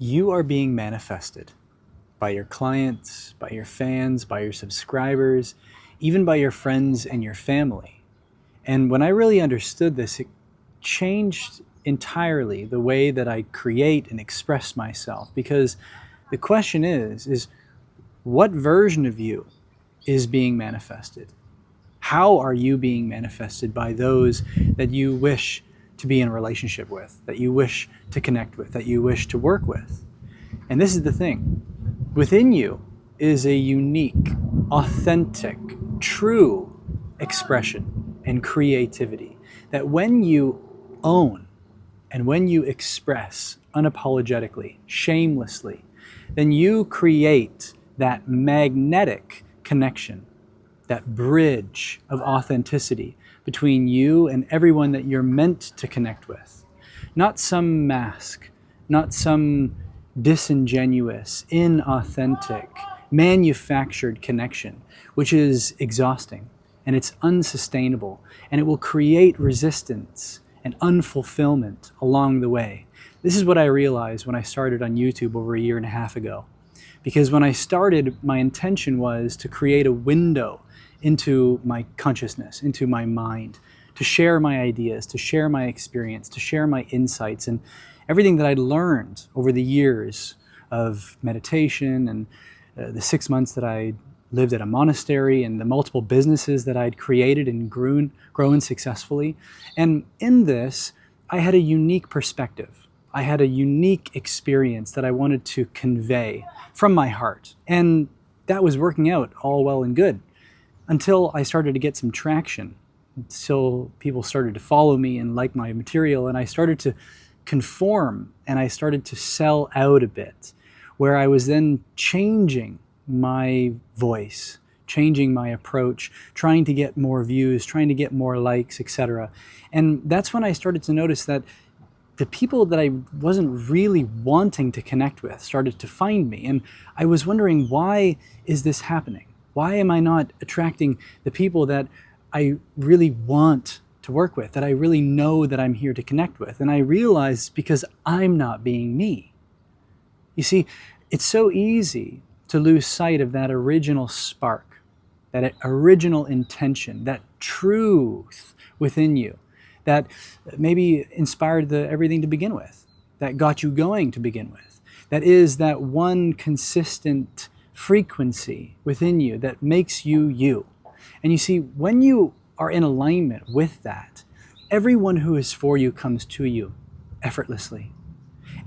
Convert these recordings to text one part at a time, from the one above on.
You are being manifested by your clients, by your fans, by your subscribers, even by your friends and your family. And when I really understood this, it changed entirely the way that I create and express myself. Because the question is what version of you is being manifested? How are you being manifested by those that you wish to be in a relationship with, that you wish to connect with, that you wish to work with? And this is the thing. Within you is a unique, authentic, true expression and creativity that when you own and when you express unapologetically, shamelessly, then you create that magnetic connection, that bridge of authenticity between you and everyone that you're meant to connect with. Not some mask, not some disingenuous, inauthentic, manufactured connection, which is exhausting and it's unsustainable and it will create resistance and unfulfillment along the way. This is what I realized when I started on YouTube over a year and a half ago. Because when I started, my intention was to create a window into my consciousness, into my mind, to share my ideas, to share my experience, to share my insights, and everything that I'd learned over the years of meditation and the 6 months that I lived at a monastery and the multiple businesses that I'd created and grown successfully. And in this, I had a unique perspective. I had a unique experience that I wanted to convey from my heart. And that was working out all well and good until I started to get some traction. Until people started to follow me and like my material, and I started to conform and I started to sell out a bit, where I was then changing my voice, changing my approach, trying to get more views, trying to get more likes, etc. And that's when I started to notice that the people that I wasn't really wanting to connect with started to find me. And I was wondering, why is this happening? Why am I not attracting the people that I really want to work with, that I really know that I'm here to connect with? And I realized it's because I'm not being me. You see, it's so easy to lose sight of that original spark, that original intention, that truth within you that maybe inspired everything to begin with, that got you going to begin with, that is that one consistent frequency within you that makes you you. And you see, when you are in alignment with that, everyone who is for you comes to you effortlessly.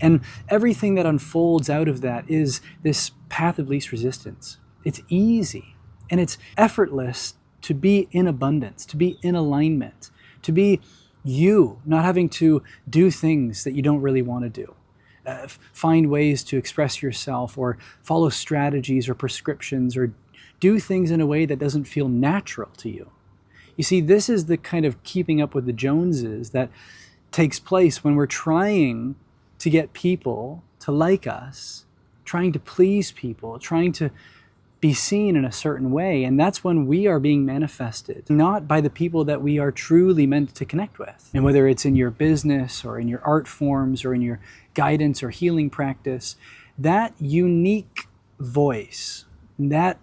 And everything that unfolds out of that is this path of least resistance. It's easy and it's effortless to be in abundance, to be in alignment, to be you, not having to do things that you don't really want to do. Find ways to express yourself or follow strategies or prescriptions or do things in a way that doesn't feel natural to you. You see, this is the kind of keeping up with the Joneses that takes place when we're trying to get people to like us, trying to please people, trying to be seen in a certain way. And that's when we are being manifested, not by the people that we are truly meant to connect with. And whether it's in your business or in your art forms or in your guidance or healing practice, that unique voice, that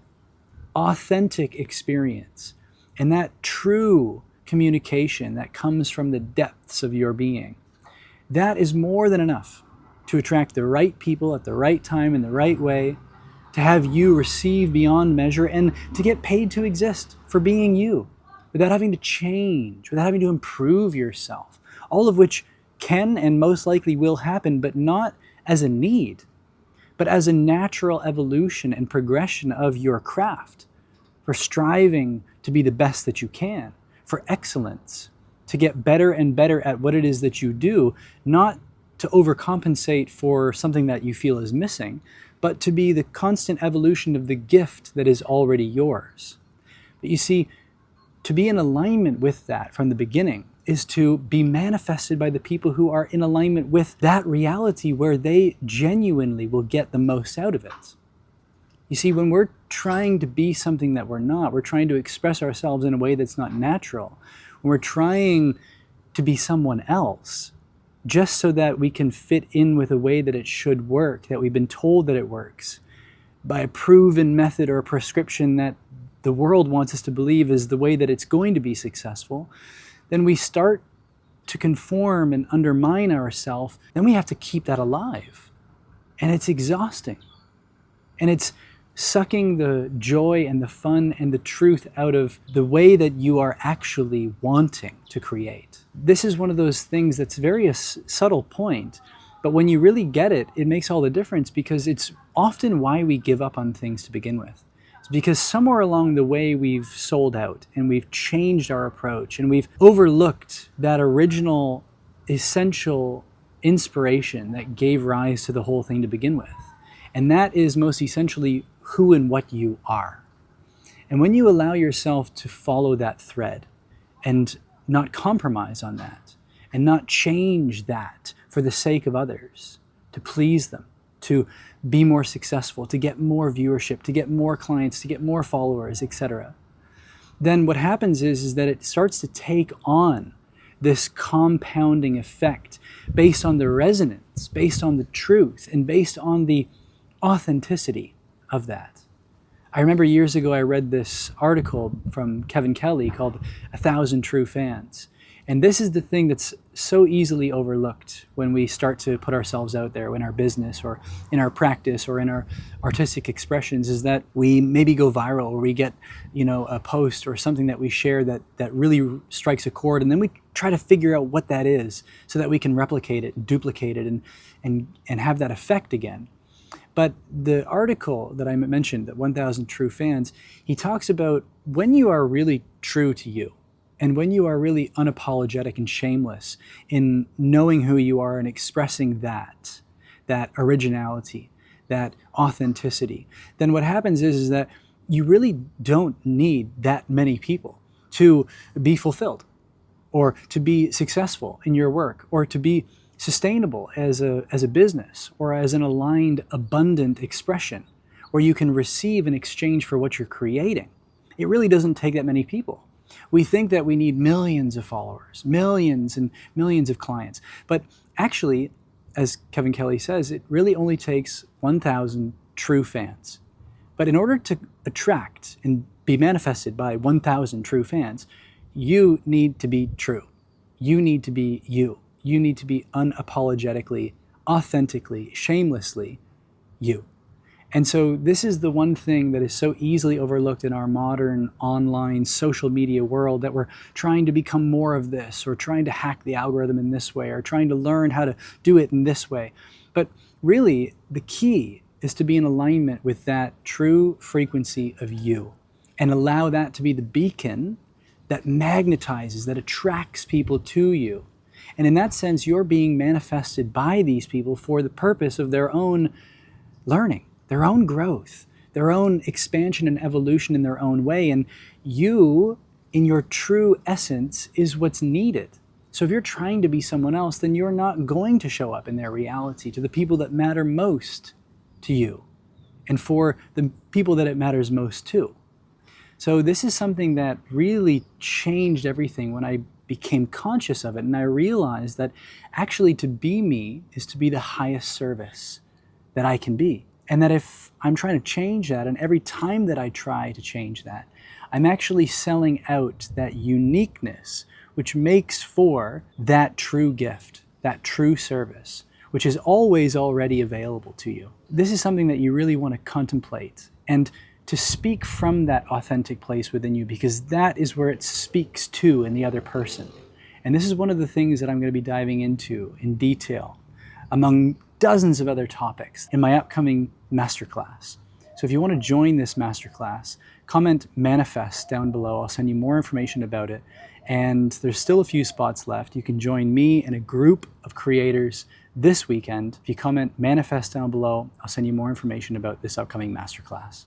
authentic experience, and that true communication that comes from the depths of your being, that is more than enough to attract the right people at the right time in the right way, to have you receive beyond measure, and to get paid to exist for being you, without having to change, without having to improve yourself, all of which can and most likely will happen, but not as a need, but as a natural evolution and progression of your craft, for striving to be the best that you can, for excellence, to get better and better at what it is that you do, not to overcompensate for something that you feel is missing, but to be the constant evolution of the gift that is already yours. But you see, to be in alignment with that from the beginning is to be manifested by the people who are in alignment with that reality where they genuinely will get the most out of it. You see, when we're trying to be something that we're not, we're trying to express ourselves in a way that's not natural, when we're trying to be someone else, just so that we can fit in with a way that it should work, that we've been told that it works, by a proven method or a prescription that the world wants us to believe is the way that it's going to be successful, then we start to conform and undermine ourselves. Then we have to keep that alive. And it's exhausting. And it's sucking the joy and the fun and the truth out of the way that you are actually wanting to create. This is one of those things that's very a subtle point, but when you really get it, it makes all the difference, because it's often why we give up on things to begin with. It's because somewhere along the way we've sold out and we've changed our approach and we've overlooked that original essential inspiration that gave rise to the whole thing to begin with. And that is most essentially who and what you are. And when you allow yourself to follow that thread and not compromise on that and not change that for the sake of others, to please them, to be more successful, to get more viewership, to get more clients, to get more followers, etc., then what happens is that it starts to take on this compounding effect based on the resonance, based on the truth, and based on the authenticity of that. I remember years ago I read this article from Kevin Kelly called 1,000 True Fans. And this is the thing that's so easily overlooked when we start to put ourselves out there in our business or in our practice or in our artistic expressions, is that we maybe go viral, or we get, a post or something that we share that really strikes a chord, and then we try to figure out what that is so that we can replicate it, duplicate it, and have that effect again. But the article that I mentioned, that 1,000 True Fans, he talks about when you are really true to you, and when you are really unapologetic and shameless in knowing who you are and expressing that originality, that authenticity, then what happens is that you really don't need that many people to be fulfilled, or to be successful in your work, or to be sustainable as a business, or as an aligned, abundant expression where you can receive in exchange for what you're creating. It really doesn't take that many people. We think that we need millions of followers, millions and millions of clients. But actually, as Kevin Kelly says, it really only takes 1,000 true fans. But in order to attract and be manifested by 1,000 true fans, you need to be true. You need to be you. You need to be unapologetically, authentically, shamelessly you. And so this is the one thing that is so easily overlooked in our modern online social media world, that we're trying to become more of this, or trying to hack the algorithm in this way, or trying to learn how to do it in this way. But really, the key is to be in alignment with that true frequency of you, and allow that to be the beacon that magnetizes, that attracts people to you. And in that sense, you're being manifested by these people for the purpose of their own learning, their own growth, their own expansion and evolution in their own way. And you, in your true essence, is what's needed. So if you're trying to be someone else, then you're not going to show up in their reality to the people that matter most to you, and for the people that it matters most to. So this is something that really changed everything when I became conscious of it, and I realized that actually to be me is to be the highest service that I can be. And that if I'm trying to change that, and every time that I try to change that, I'm actually selling out that uniqueness, which makes for that true gift, that true service, which is always already available to you. This is something that you really want to contemplate, and to speak from that authentic place within you, because that is where it speaks to in the other person. And this is one of the things that I'm going to be diving into in detail, among dozens of other topics, in my upcoming masterclass. So if you want to join this masterclass, comment manifest down below. I'll send you more information about it. And there's still a few spots left. You can join me and a group of creators this weekend. If you comment manifest down below, I'll send you more information about this upcoming masterclass.